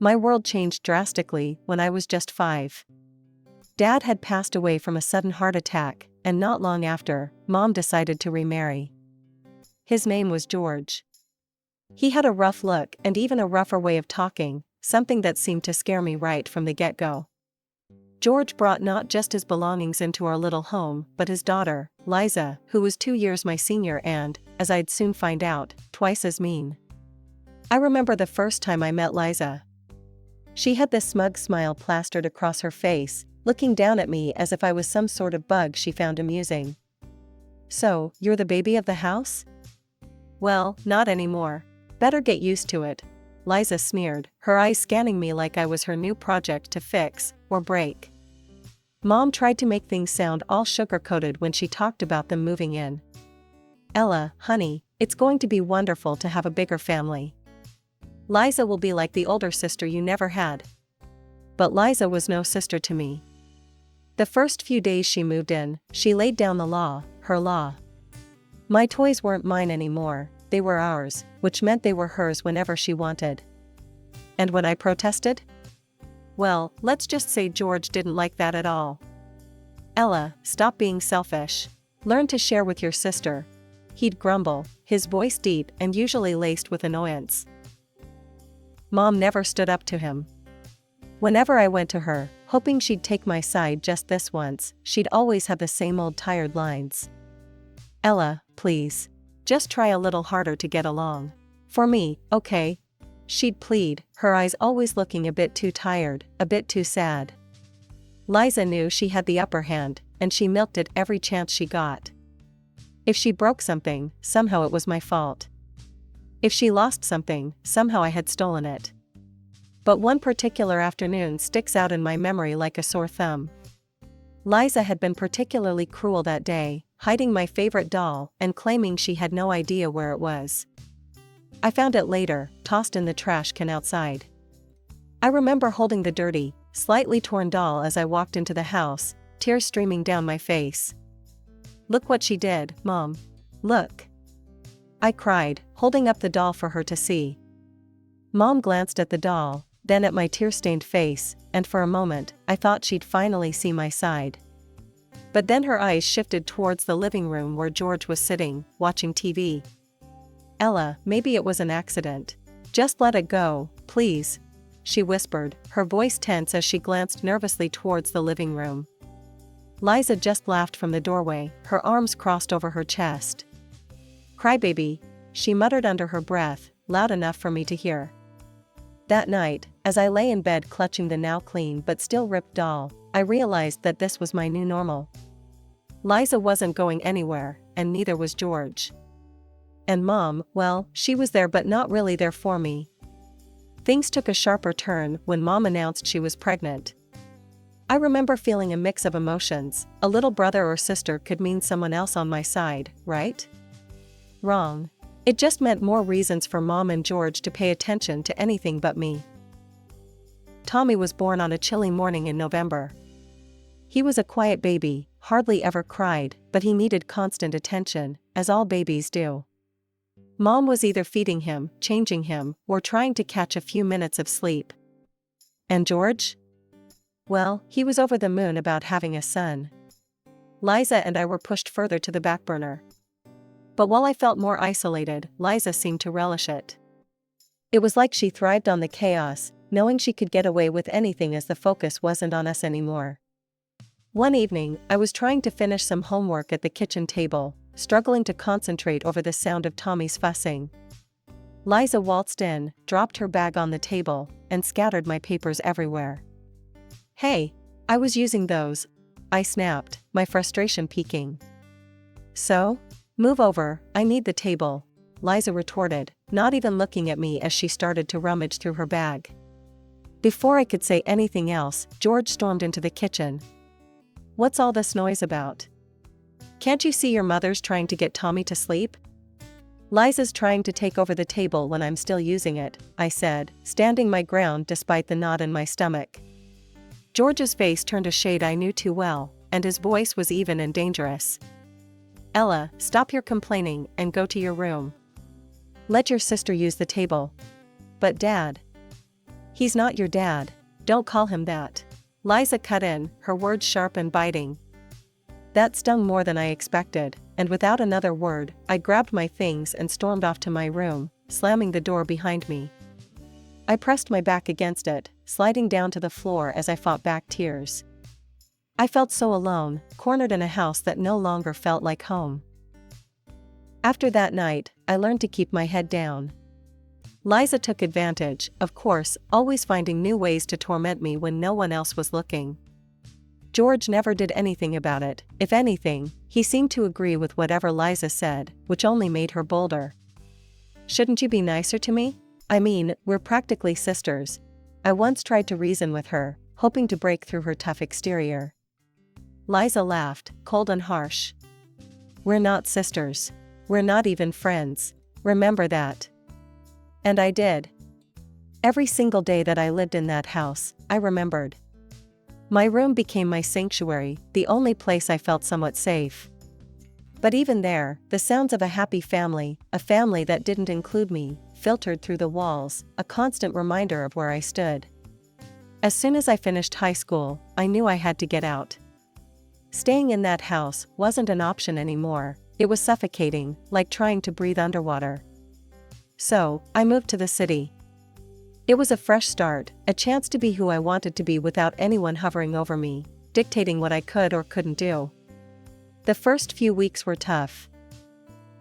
My world changed drastically when I was just 5. Dad had passed away from a sudden heart attack, and not long after, Mom decided to remarry. His name was George. He had a rough look and even a rougher way of talking, something that seemed to scare me right from the get-go. George brought not just his belongings into our little home, but his daughter, Liza, who was 2 years my senior and, as I'd soon find out, twice as mean. I remember the first time I met Liza. She had this smug smile plastered across her face, looking down at me as if I was some sort of bug she found amusing. "So, you're the baby of the house?" "Well, not anymore. Better get used to it," Liza sneered, her eyes scanning me like I was her new project to fix or break. Mom tried to make things sound all sugar-coated when she talked about them moving in. "Ella, honey, it's going to be wonderful to have a bigger family. Liza will be like the older sister you never had." But Liza was no sister to me. The first few days she moved in, she laid down the law, her law. My toys weren't mine anymore, they were ours, which meant they were hers whenever she wanted. And when I protested? Well, let's just say George didn't like that at all. "Ella, stop being selfish. Learn to share with your sister," he'd grumble, his voice deep and usually laced with annoyance. Mom never stood up to him. Whenever I went to her, hoping she'd take my side just this once, she'd always have the same old tired lines. "Ella, please. Just try a little harder to get along. For me, okay?" She'd plead, her eyes always looking a bit too tired, a bit too sad. Liza knew she had the upper hand, and she milked it every chance she got. If she broke something, somehow it was my fault. If she lost something, somehow I had stolen it. But one particular afternoon sticks out in my memory like a sore thumb. Liza had been particularly cruel that day, hiding my favorite doll and claiming she had no idea where it was. I found it later, tossed in the trash can outside. I remember holding the dirty, slightly torn doll as I walked into the house, tears streaming down my face. "Look what she did, Mom. Look." I cried, holding up the doll for her to see. Mom glanced at the doll, then at my tear-stained face, and for a moment, I thought she'd finally see my side. But then her eyes shifted towards the living room where George was sitting, watching TV. "Ella, maybe it was an accident. Just let it go, please," she whispered, her voice tense as she glanced nervously towards the living room. Liza just laughed from the doorway, her arms crossed over her chest. "Crybaby," she muttered under her breath, loud enough for me to hear. That night, as I lay in bed clutching the now clean but still ripped doll, I realized that this was my new normal. Liza wasn't going anywhere, and neither was George. And Mom, well, she was there but not really there for me. Things took a sharper turn when Mom announced she was pregnant. I remember feeling a mix of emotions. A little brother or sister could mean someone else on my side, right? Wrong. It just meant more reasons for Mom and George to pay attention to anything but me. Tommy was born on a chilly morning in November. He was a quiet baby, hardly ever cried, but he needed constant attention, as all babies do. Mom was either feeding him, changing him, or trying to catch a few minutes of sleep. And George? Well, he was over the moon about having a son. Liza and I were pushed further to the back burner. But while I felt more isolated, Liza seemed to relish it. It was like she thrived on the chaos, knowing she could get away with anything as the focus wasn't on us anymore. One evening, I was trying to finish some homework at the kitchen table, struggling to concentrate over the sound of Tommy's fussing. Liza waltzed in, dropped her bag on the table, and scattered my papers everywhere. "Hey, I was using those," I snapped, my frustration peaking. "So? Move over, I need the table," Liza retorted, not even looking at me as she started to rummage through her bag. Before I could say anything else, George stormed into the kitchen. "What's all this noise about? Can't you see your mother's trying to get Tommy to sleep?" "Liza's trying to take over the table when I'm still using it," I said, standing my ground despite the knot in my stomach. George's face turned a shade I knew too well, and his voice was even and dangerous. "Ella, stop your complaining and go to your room. Let your sister use the table." "But Dad..." He's not your dad. Don't call him that. Liza cut in, her words sharp and biting. That stung more than I expected, and without another word, I grabbed my things and stormed off to my room, slamming the door behind me. I pressed my back against it, sliding down to the floor as I fought back tears. I felt so alone, cornered in a house that no longer felt like home. After that night, I learned to keep my head down. Liza took advantage, of course, always finding new ways to torment me when no one else was looking. George never did anything about it. If anything, he seemed to agree with whatever Liza said, which only made her bolder. Shouldn't you be nicer to me? I mean, we're practically sisters. I once tried to reason with her, hoping to break through her tough exterior. Liza laughed, cold and harsh. We're not sisters. We're not even friends. Remember that. And I did. Every single day that I lived in that house, I remembered. My room became my sanctuary, the only place I felt somewhat safe. But even there, the sounds of a happy family, a family that didn't include me, filtered through the walls, a constant reminder of where I stood. As soon as I finished high school, I knew I had to get out. Staying in that house wasn't an option anymore. It was suffocating, like trying to breathe underwater. So, I moved to the city. It was a fresh start, a chance to be who I wanted to be without anyone hovering over me, dictating what I could or couldn't do. The first few weeks were tough.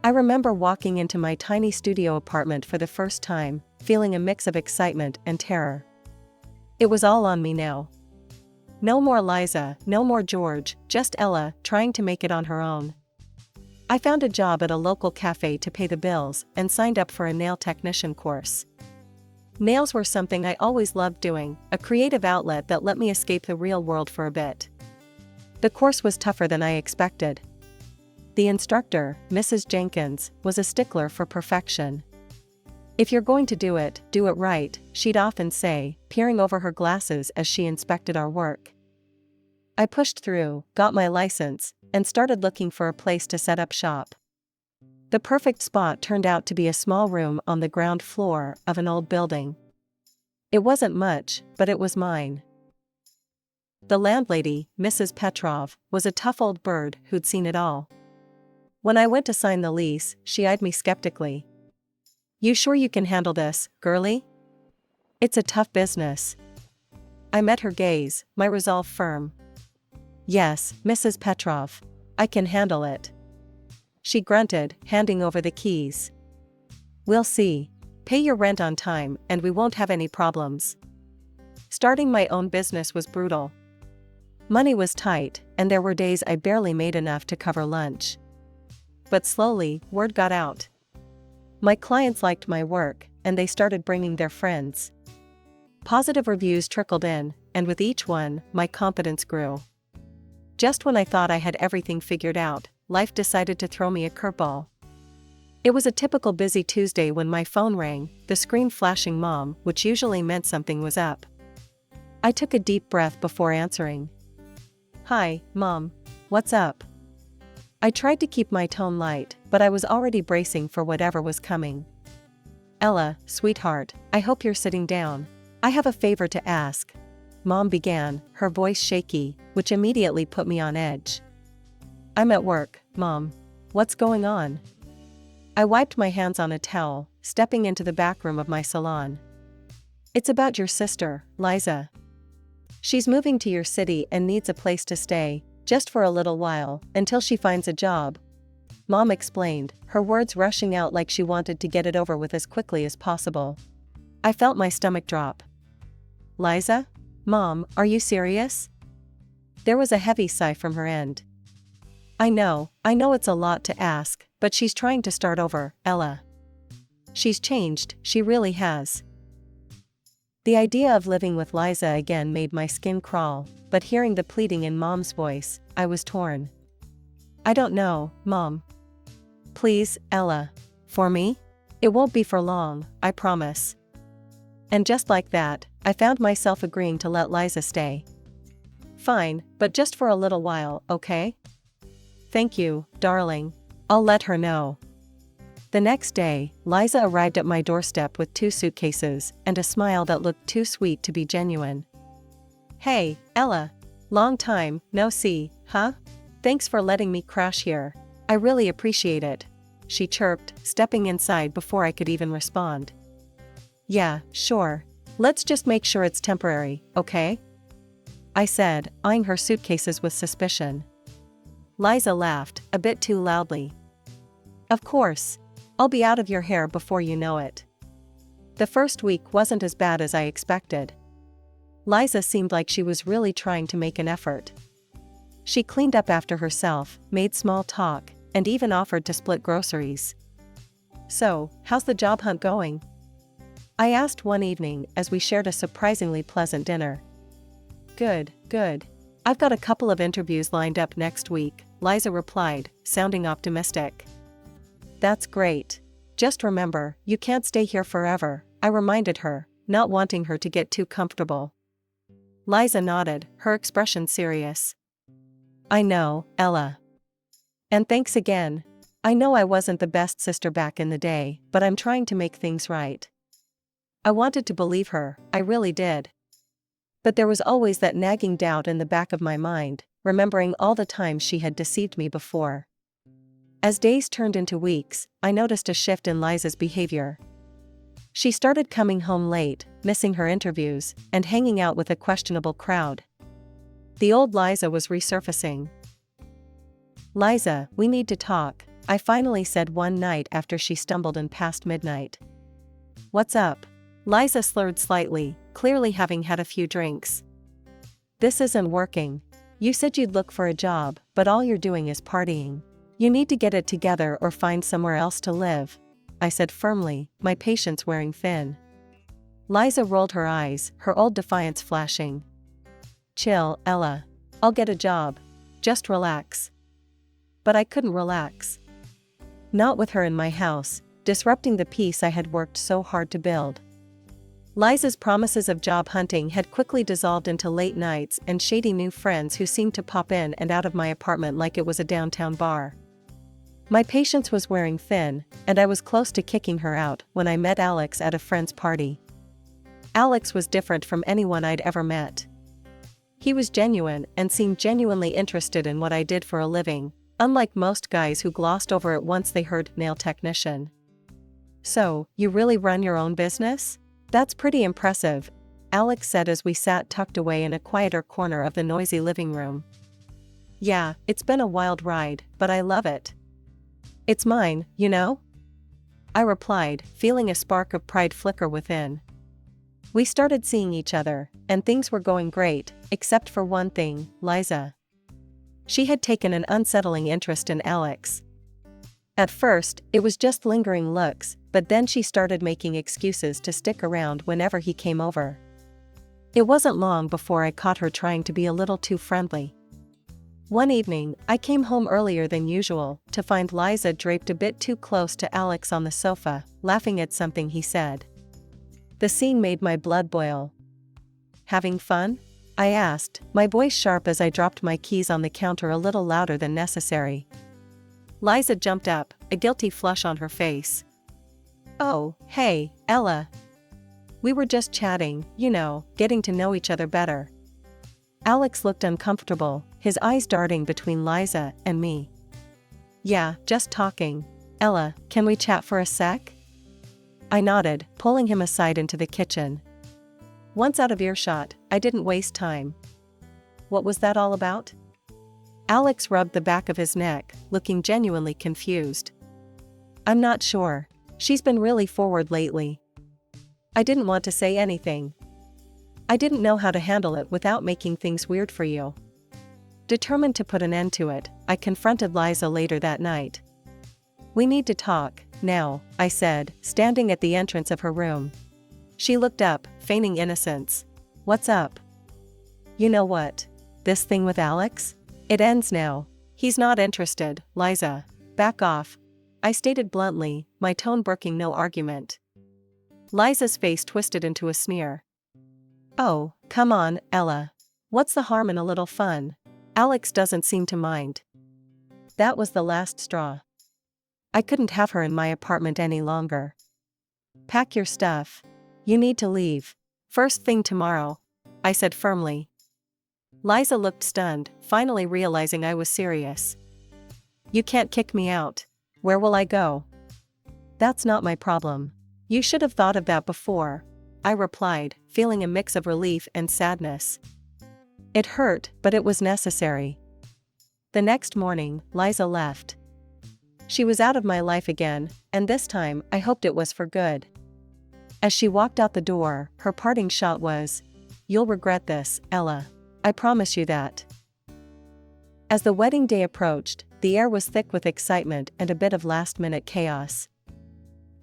I remember walking into my tiny studio apartment for the first time, feeling a mix of excitement and terror. It was all on me now. No more Liza, no more George, just Ella, trying to make it on her own. I found a job at a local cafe to pay the bills and signed up for a nail technician course. Nails were something I always loved doing, a creative outlet that let me escape the real world for a bit. The course was tougher than I expected. The instructor, Mrs. Jenkins, was a stickler for perfection. If you're going to do it right, she'd often say, peering over her glasses as she inspected our work. I pushed through, got my license, and started looking for a place to set up shop. The perfect spot turned out to be a small room on the ground floor of an old building. It wasn't much, but it was mine. The landlady, Mrs. Petrov, was a tough old bird who'd seen it all. When I went to sign the lease, she eyed me skeptically. "You sure you can handle this, girlie? It's a tough business." I met her gaze, my resolve firm. "Yes, Mrs. Petrov. I can handle it." She grunted, handing over the keys. "We'll see. Pay your rent on time and we won't have any problems." Starting my own business was brutal. Money was tight, and there were days I barely made enough to cover lunch. But slowly, word got out. My clients liked my work, and they started bringing their friends. Positive reviews trickled in, and with each one, my confidence grew. Just when I thought I had everything figured out, life decided to throw me a curveball. It was a typical busy Tuesday when my phone rang, the screen flashing Mom, which usually meant something was up. I took a deep breath before answering. "Hi, Mom. What's up?" I tried to keep my tone light, but I was already bracing for whatever was coming. "Ella, sweetheart, I hope you're sitting down. I have a favor to ask," Mom began, her voice shaky, which immediately put me on edge. "I'm at work, Mom. What's going on?" I wiped my hands on a towel, stepping into the back room of my salon. "It's about your sister, Liza. She's moving to your city and needs a place to stay, just for a little while, until she finds a job," Mom explained, her words rushing out like she wanted to get it over with as quickly as possible. I felt my stomach drop. "Liza? Mom, are you serious?" There was a heavy sigh from her end. I know it's a lot to ask, but she's trying to start over, Ella. She's changed, she really has." The idea of living with Liza again made my skin crawl, but hearing the pleading in Mom's voice, I was torn. "I don't know, Mom. Please, Ella. For me? It won't be for long, I promise." And just like that, I found myself agreeing to let Liza stay. "Fine, but just for a little while, okay?" "Thank you, darling. I'll let her know." The next day, Liza arrived at my doorstep with 2 suitcases and a smile that looked too sweet to be genuine. "Hey, Ella. Long time, no see, huh? Thanks for letting me crash here. I really appreciate it," she chirped, stepping inside before I could even respond. "Yeah, sure. Let's just make sure it's temporary, okay?" I said, eyeing her suitcases with suspicion. Liza laughed, a bit too loudly. "Of course. I'll be out of your hair before you know it." The first week wasn't as bad as I expected. Liza seemed like she was really trying to make an effort. She cleaned up after herself, made small talk, and even offered to split groceries. "So, how's the job hunt going?" I asked one evening as we shared a surprisingly pleasant dinner. Good. I've got a couple of interviews lined up next week," Liza replied, sounding optimistic. "That's great. Just remember, you can't stay here forever," I reminded her, not wanting her to get too comfortable. Liza nodded, her expression serious. "I know, Ella. And thanks again. I know I wasn't the best sister back in the day, but I'm trying to make things right." I wanted to believe her, I really did. But there was always that nagging doubt in the back of my mind, remembering all the times she had deceived me before. As days turned into weeks, I noticed a shift in Liza's behavior. She started coming home late, missing her interviews, and hanging out with a questionable crowd. The old Liza was resurfacing. "Liza, we need to talk," I finally said one night after she stumbled in past midnight. "What's up?" Liza slurred slightly, clearly having had a few drinks. "This isn't working. You said you'd look for a job, but all you're doing is partying. You need to get it together or find somewhere else to live," I said firmly, my patience wearing thin. Liza rolled her eyes, her old defiance flashing. "Chill, Ella. I'll get a job. Just relax." But I couldn't relax. Not with her in my house, disrupting the peace I had worked so hard to build. Liza's promises of job hunting had quickly dissolved into late nights and shady new friends who seemed to pop in and out of my apartment like it was a downtown bar. My patience was wearing thin, and I was close to kicking her out when I met Alex at a friend's party. Alex was different from anyone I'd ever met. He was genuine and seemed genuinely interested in what I did for a living, unlike most guys who glossed over it once they heard nail technician. "So, you really run your own business? That's pretty impressive," Alex said as we sat tucked away in a quieter corner of the noisy living room. "Yeah, it's been a wild ride, but I love it. It's mine, you know?" I replied, feeling a spark of pride flicker within. We started seeing each other, and things were going great, except for one thing, Liza. She had taken an unsettling interest in Alex. At first, it was just lingering looks, but then she started making excuses to stick around whenever he came over. It wasn't long before I caught her trying to be a little too friendly. One evening, I came home earlier than usual to find Liza draped a bit too close to Alex on the sofa, laughing at something he said. The scene made my blood boil. "Having fun?" I asked, my voice sharp as I dropped my keys on the counter a little louder than necessary. Liza jumped up, a guilty flush on her face. "Oh, hey, Ella. We were just chatting, getting to know each other better." Alex looked uncomfortable, his eyes darting between Liza and me. "Yeah, just talking. Ella, can we chat for a sec?" I nodded, pulling him aside into the kitchen. Once out of earshot, I didn't waste time. "What was that all about?" Alex rubbed the back of his neck, looking genuinely confused. "I'm not sure. She's been really forward lately." I didn't want to say anything. I didn't know how to handle it without making things weird for you. Determined to put an end to it, I confronted Liza later that night. "We need to talk, now," I said, standing at the entrance of her room. She looked up, feigning innocence. "What's up?" "You know what? This thing with Alex? It ends now. He's not interested, Liza. Back off," I stated bluntly, my tone brooking no argument. Liza's face twisted into a sneer. "Oh, come on, Ella. What's the harm in a little fun? Alex doesn't seem to mind." That was the last straw. I couldn't have her in my apartment any longer. Pack your stuff. You need to leave. First thing tomorrow, I said firmly. Liza looked stunned, finally realizing I was serious. You can't kick me out. Where will I go? That's not my problem. You should have thought of that before, I replied, feeling a mix of relief and sadness. It hurt, but it was necessary. The next morning, Liza left. She was out of my life again, and this time I hoped it was for good. As she walked out the door, her parting shot was, "You'll regret this, Ella. I promise you that." As the wedding day approached, the air was thick with excitement and a bit of last-minute chaos.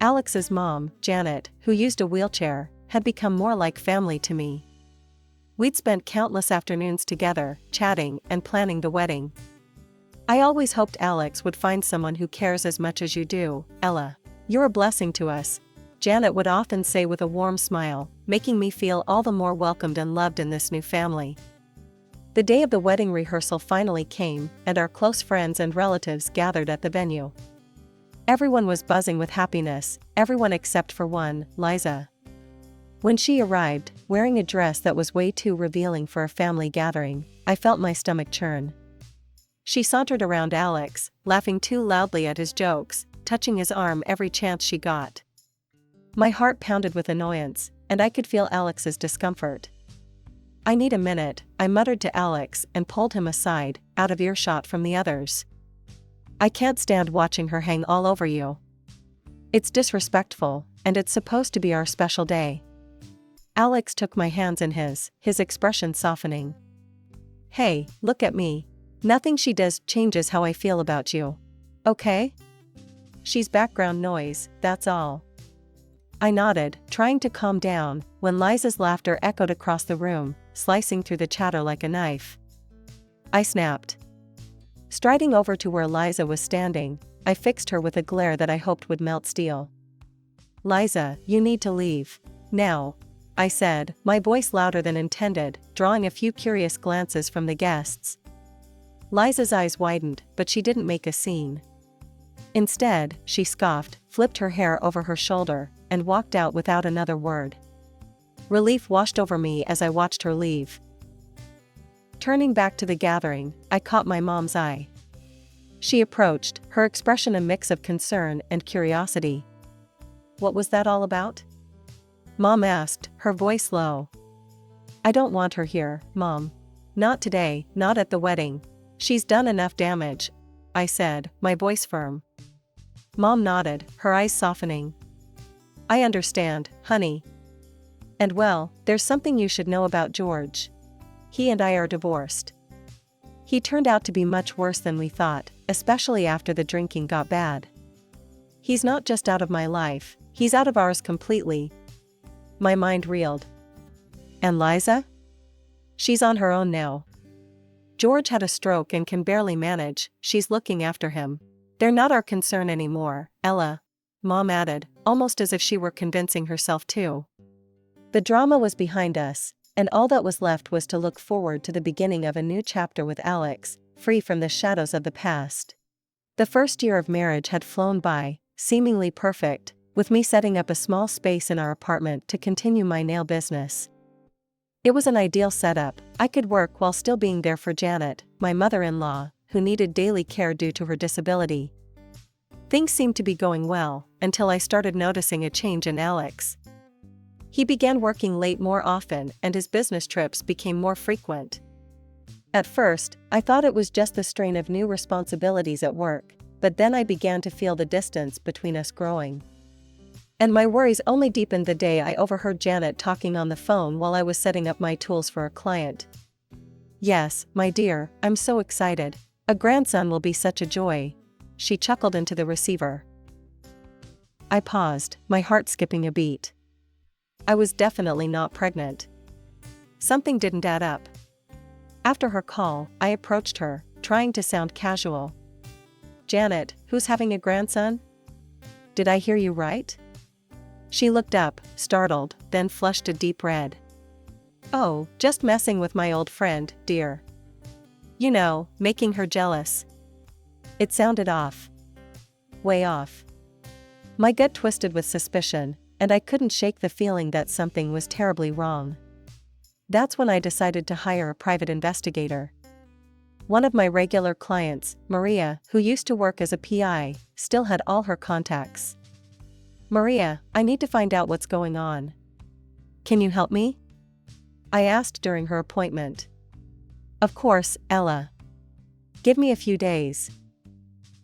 Alex's mom, Janet, who used a wheelchair, had become more like family to me. We'd spent countless afternoons together, chatting and planning the wedding. I always hoped Alex would find someone who cares as much as you do, Ella. You're a blessing to us, Janet would often say with a warm smile, making me feel all the more welcomed and loved in this new family. The day of the wedding rehearsal finally came, and our close friends and relatives gathered at the venue. Everyone was buzzing with happiness, everyone except for one, Liza. When she arrived, wearing a dress that was way too revealing for a family gathering, I felt my stomach churn. She sauntered around Alex, laughing too loudly at his jokes, touching his arm every chance she got. My heart pounded with annoyance, and I could feel Alex's discomfort. "I need a minute," I muttered to Alex and pulled him aside, out of earshot from the others. "I can't stand watching her hang all over you. It's disrespectful, and it's supposed to be our special day." Alex took my hands in his expression softening. "Hey, look at me. Nothing she does changes how I feel about you. Okay? She's background noise, that's all." I nodded, trying to calm down, when Liza's laughter echoed across the room, slicing through the chatter like a knife. I snapped. Striding over to where Liza was standing, I fixed her with a glare that I hoped would melt steel. "Liza, you need to leave. Now," I said, my voice louder than intended, drawing a few curious glances from the guests. Liza's eyes widened, but she didn't make a scene. Instead, she scoffed, flipped her hair over her shoulder, and walked out without another word. Relief washed over me as I watched her leave. Turning back to the gathering, I caught my mom's eye. She approached, her expression a mix of concern and curiosity. "What was that all about?" Mom asked, her voice low. "I don't want her here, Mom. Not today, not at the wedding. She's done enough damage," I said, my voice firm. Mom nodded, her eyes softening. "I understand, honey. And well, there's something you should know about George. He and I are divorced. He turned out to be much worse than we thought, especially after the drinking got bad. He's not just out of my life, he's out of ours completely." My mind reeled. "And Liza? She's on her own now. George had a stroke and can barely manage, she's looking after him. They're not our concern anymore, Ella," Mom added, almost as if she were convincing herself too. The drama was behind us, and all that was left was to look forward to the beginning of a new chapter with Alex, free from the shadows of the past. The first year of marriage had flown by, seemingly perfect, with me setting up a small space in our apartment to continue my nail business. It was an ideal setup. I could work while still being there for Janet, my mother-in-law, who needed daily care due to her disability. Things seemed to be going well, until I started noticing a change in Alex. He began working late more often and his business trips became more frequent. At first, I thought it was just the strain of new responsibilities at work, but then I began to feel the distance between us growing. And my worries only deepened the day I overheard Janet talking on the phone while I was setting up my tools for a client. "Yes, my dear, I'm so excited. A grandson will be such a joy," she chuckled into the receiver. I paused, my heart skipping a beat. I was definitely not pregnant. Something didn't add up. After her call, I approached her, trying to sound casual. "Janet, who's having a grandson? Did I hear you right?" She looked up, startled, then flushed a deep red. "Oh, just messing with my old friend, dear. You know, making her jealous." It sounded off. way off. My gut twisted with suspicion, and I couldn't shake the feeling that something was terribly wrong. That's when I decided to hire a private investigator. One of my regular clients, Maria, who used to work as a PI, still had all her contacts. "Maria, I need to find out what's going on. Can you help me?" I asked during her appointment. "Of course, Ella. Give me a few days.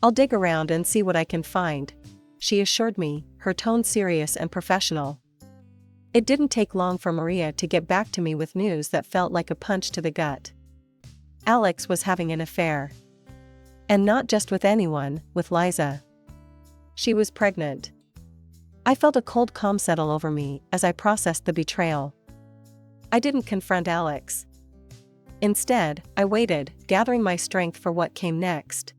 I'll dig around and see what I can find," she assured me, her tone serious and professional. It didn't take long for Maria to get back to me with news that felt like a punch to the gut. Alex was having an affair. And not just with anyone, with Liza. She was pregnant. I felt a cold calm settle over me as I processed the betrayal. I didn't confront Alex. Instead, I waited, gathering my strength for what came next.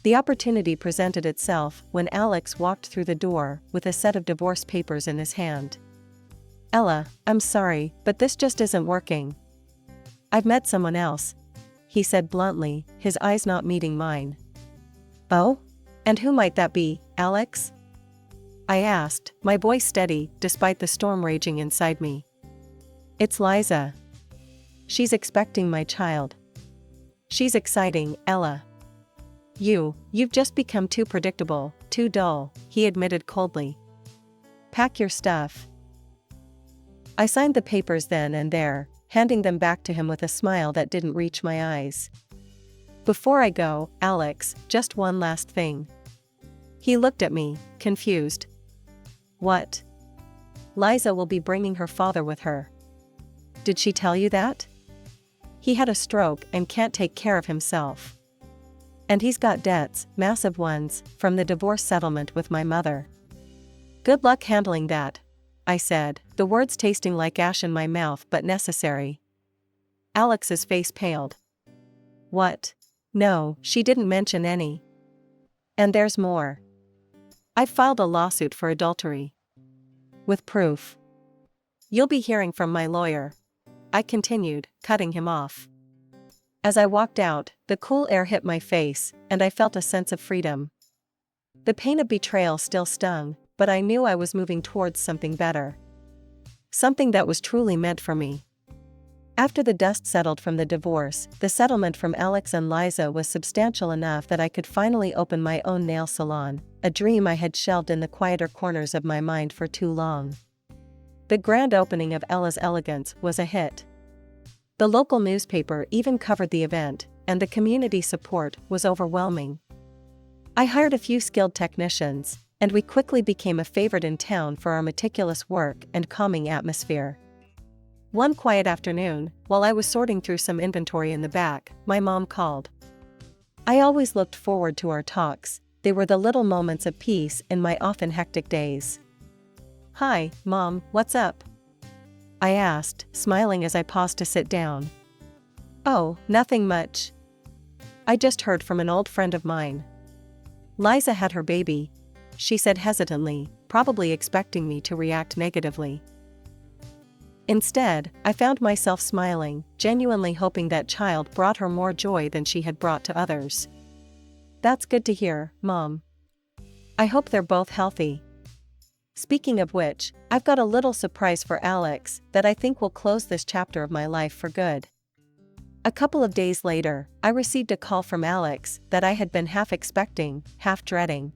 The opportunity presented itself when Alex walked through the door with a set of divorce papers in his hand. "Ella, I'm sorry, but this just isn't working. I've met someone else," he said bluntly, his eyes not meeting mine. "Oh? And who might that be, Alex?" I asked, my voice steady despite the storm raging inside me. "It's Liza. She's expecting my child. She's exciting, Ella." You've just become too predictable, too dull," he admitted coldly. "Pack your stuff." I signed the papers then and there, handing them back to him with a smile that didn't reach my eyes. "Before I go, Alex, just one last thing." He looked at me, confused. "What?" "Liza will be bringing her father with her." "Did she tell you that?" "He had a stroke and can't take care of himself. And he's got debts, massive ones, from the divorce settlement with my mother." "Good luck handling that," I said, the words tasting like ash in my mouth but necessary. Alex's face paled. "What? No, she didn't mention any. And there's more. I've filed a lawsuit for adultery. With proof. You'll be hearing from my lawyer," I continued, cutting him off. As I walked out, the cool air hit my face, and I felt a sense of freedom. The pain of betrayal still stung, but I knew I was moving towards something better. Something that was truly meant for me. After the dust settled from the divorce, the settlement from Alex and Liza was substantial enough that I could finally open my own nail salon, a dream I had shelved in the quieter corners of my mind for too long. The grand opening of Ella's Elegance was a hit. The local newspaper even covered the event, and the community support was overwhelming. I hired a few skilled technicians, and we quickly became a favorite in town for our meticulous work and calming atmosphere. One quiet afternoon, while I was sorting through some inventory in the back, my mom called. I always looked forward to our talks. They were the little moments of peace in my often hectic days. "Hi, Mom, what's up?" I asked, smiling as I paused to sit down. "Oh, nothing much. I just heard from an old friend of mine. Liza had her baby," she said hesitantly, probably expecting me to react negatively. Instead, I found myself smiling, genuinely hoping that child brought her more joy than she had brought to others. "That's good to hear, Mom. I hope they're both healthy. Speaking of which, I've got a little surprise for Alex that I think will close this chapter of my life for good." A couple of days later, I received a call from Alex that I had been half expecting, half dreading.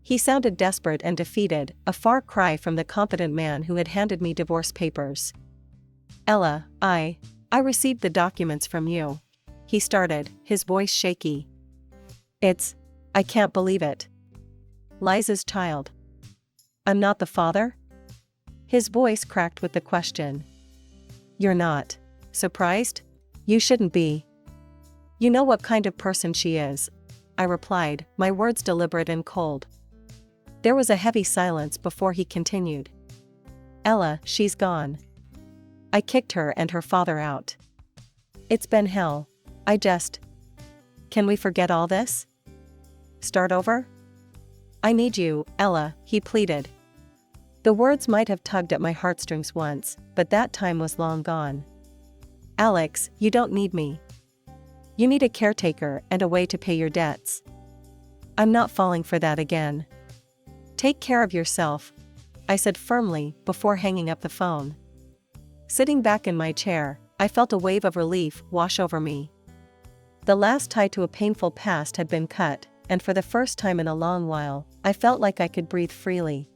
He sounded desperate and defeated, a far cry from the confident man who had handed me divorce papers. "Ella, I received the documents from you," he started, his voice shaky. I can't believe it. Liza's child. I'm not the father?" His voice cracked with the question. "You're not surprised? You shouldn't be. You know what kind of person she is," I replied, my words deliberate and cold. There was a heavy silence before he continued. "Ella, she's gone. I kicked her and her father out. It's been hell. Can we forget all this? Start over? I need you, Ella," he pleaded. The words might have tugged at my heartstrings once, but that time was long gone. "Alex, you don't need me. You need a caretaker and a way to pay your debts." I'm not falling for that again. Take care of yourself, I said firmly before hanging up the phone. Sitting back in my chair, I felt a wave of relief wash over me. The last tie to a painful past had been cut, and for the first time in a long while, I felt like I could breathe freely.